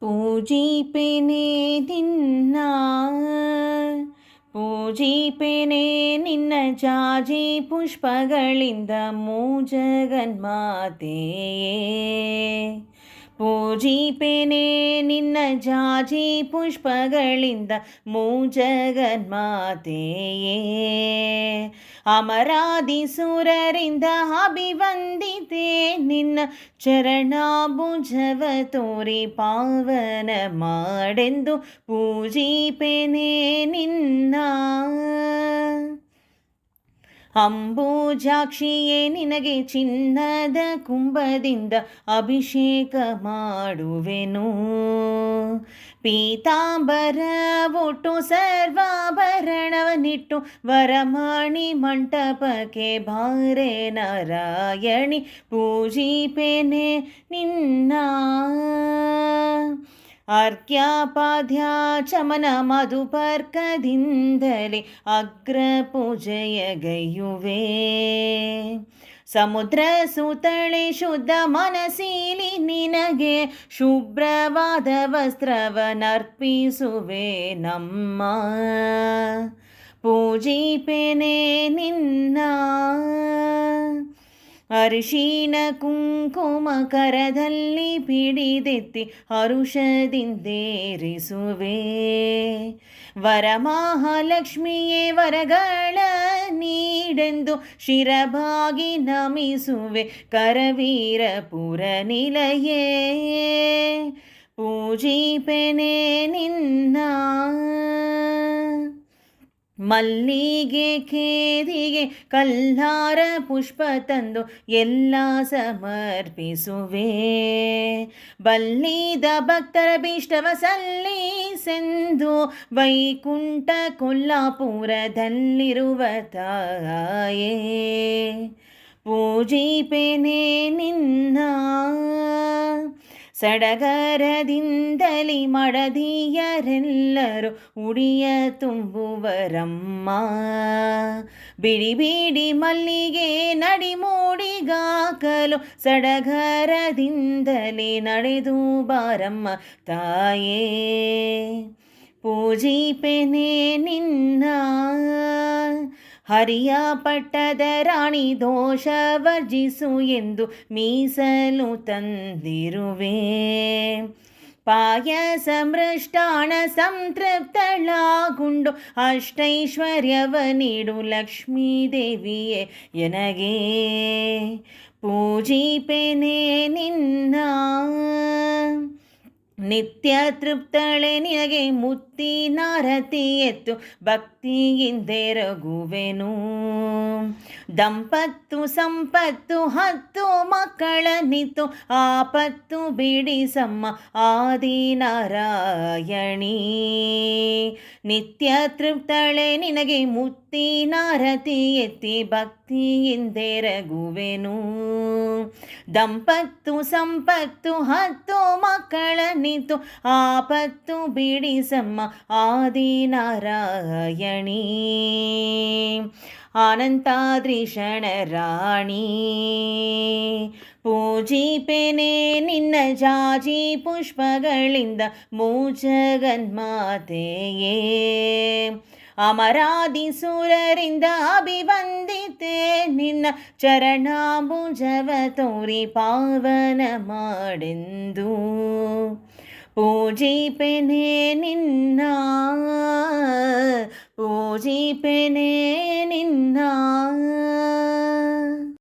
ಪೂಜಿಪೆನೆ ನಿನ್ನ ಪೂಜಿಪೆನೆ ನಿನ್ನ ಜಾಜಿ ಪುಷ್ಪಗಳಿಂದ ಮೂಜಗನ್ಮಾತೆಯೇ. ಪೂಜಿಪೆನೆ ನಿನ್ನ ಜಾಜಿ ಪುಷ್ಪಗಳಿಂದ ಮೂಜಗನ್ಮಾತೆಯೇ. ಅಮರಾದಿ ಸುರರಿಂದ ಅಭಿವಂದಿತೆ ನಿನ್ನ ಚರಣಾಭುಜವ ತೋರಿ ಪಾವನ ಮಾಡೆಂದು ಪೂಜಿಪೆನೆ ನಿನ್ನ. ಅಂಬುಜಾಕ್ಷಿಯೇ ನಿನಗೆ ಚಿನ್ನದ ಕುಂಭದಿಂದ ಅಭಿಷೇಕ ಮಾಡುವೆನು. ಪೀತಾಂಬರ ಒಟ್ಟು ಸರ್ವಾಭರಣವನ್ನಿಟ್ಟು ವರಮಾಣಿ ಮಂಟಪಕ್ಕೆ ಬಾರೆ ನಾರಾಯಣಿ ಪೂಜಿಪೆನೆ ನಿನ್ನ. ಅರ್ಘ್ಯಪಾದ್ಯಾಚಮನ ಮಧುಪರ್ಕದಿಂದಲೇ ಅಗ್ರ ಪೂಜೆಯಗೈಯುವೆ. ಸಮುದ್ರ ಸುತಳೆ ಶುದ್ಧ ಮನಸೀಲಿ ನಿನಗೆ ಶುಭ್ರವಾದ ವಸ್ತ್ರವನರ್ಪಿಸುವೆ ನಮ್ಮ. ಪೂಜಿಪೆನೆ ನಿನ್ನ. ಅರಿಶಿನ ಕುಂಕುಮ ಕರದಲ್ಲಿ ಪಿಡಿದೆತ್ತಿ ಹರುಷದಿಂದೇರಿಸುವೆ. ವರಮಹಾಲಕ್ಷ್ಮಿಯೇ ವರಗಳ ನೀಡೆಂದು ಶಿರಭಾಗಿ ನಮಿಸುವೆ. ಕರವೀರಪುರ ನಿಲಯೇ ಪೂಜಿಪೆನೆ ನಿನ್ನ. ಮಲ್ಲಿಗೆ ಕೇದಿಗೆ ಕಲ್ಹಾರ ಪುಷ್ಪ ತಂದು ಎಲ್ಲ ಸಮರ್ಪಿಸುವೆ. ಬಲ್ಲಿದ ಭಕ್ತರ ಭೀಷ್ಟವ ಸಲ್ಲಿಸೆಂದು ವೈಕುಂಠ ಕೊಲ್ಲಾಪುರದಲ್ಲಿರುವ ತಾಯೇ. ಪೂಜಿಪೆನೆ ನಿನ್ನ. ಸಡಗರದಿಂದಲಿ ಮಡದಿಯರೆಲ್ಲರೂ ಉಡಿಯ ತುಂಬುವರಮ್ಮ. ಬಿಡಿ ಬಿಡಿ ಮಲ್ಲಿಗೆ ನಡಿಮೂಡಿಗಾಕಲು ಸಡಗರದಿಂದಲೇ ನಡೆದು ಬಾರಮ್ಮ ತಾಯೇ. ಪೂಜಿಪೆನೆ ನಿನ್ನ. ಹರಿಯ ಪಟ್ಟದ ರಾಣಿ ದೋಷ ವರ್ಜಿಸು ಎಂದು ಮೀಸಲು ತಂದಿರುವೆ. ಪಾಯಸ ಮೃಷ್ಟಾಣ ಸಂತೃಪ್ತಳಾಗುಂಡು ಅಷ್ಟೈಶ್ವರ್ಯವ ನೀಡು ಲಕ್ಷ್ಮೀ ದೇವಿಯೇ ಎನಗೆ. ಪೂಜಿಪೆನೆ ನಿನ್ನ. ನಿತ್ಯ ತೃಪ್ತಳೆ ನಿನಗೆ ಮುತ್ತಿನಾರತಿ ಎತ್ತು ಭಕ್ತಿಯಿಂದೆರಗುವೆನು. ದಂಪತ್ತು ಸಂಪತ್ತು 10 ಮಕ್ಕಳನ್ನಿತ್ತು ಆಪತ್ತು ಬಿಡಿಸಮ್ಮ ಆದಿನಾರಾಯಣಿ. ನಿತ್ಯ ತೃಪ್ತಳೆ ನಿನಗೆ ಮುತ್ತಿನಾರತಿ ಎತ್ತಿ ಭಕ್ತಿಯಿಂದೆರಗುವೆನು. ದಂಪತ್ತು ಸಂಪತ್ತು 10 ಮಕ್ಕಳನ್ನಿತ್ತು ಆಪತ್ತು ಬಿಡಿಸಮ್ಮ ಆದಿನಾರಾಯಣಿ. ಅನಂತಾದ್ರಿಷಣ ರಾಣಿ ಪೂಜಿಪೆನೆ ನಿನ್ನ ಜಾಜಿ ಪುಷ್ಪಗಳಿಂದ ಮೂಜಗನ್ಮಾತೆಯೇ. ಅಮರಾದಿ ಸುರರಿಂದ ಅಭಿವಂದಿತೆ ನಿನ್ನ ಚರಣಾಭುಜವ ತೋರಿ ಪಾವನ ಮಾಡೆಂದು ಪೂಜಿಪೆನೆ ನಿನ್ನ. ಪೂಜಿಪೆನೆ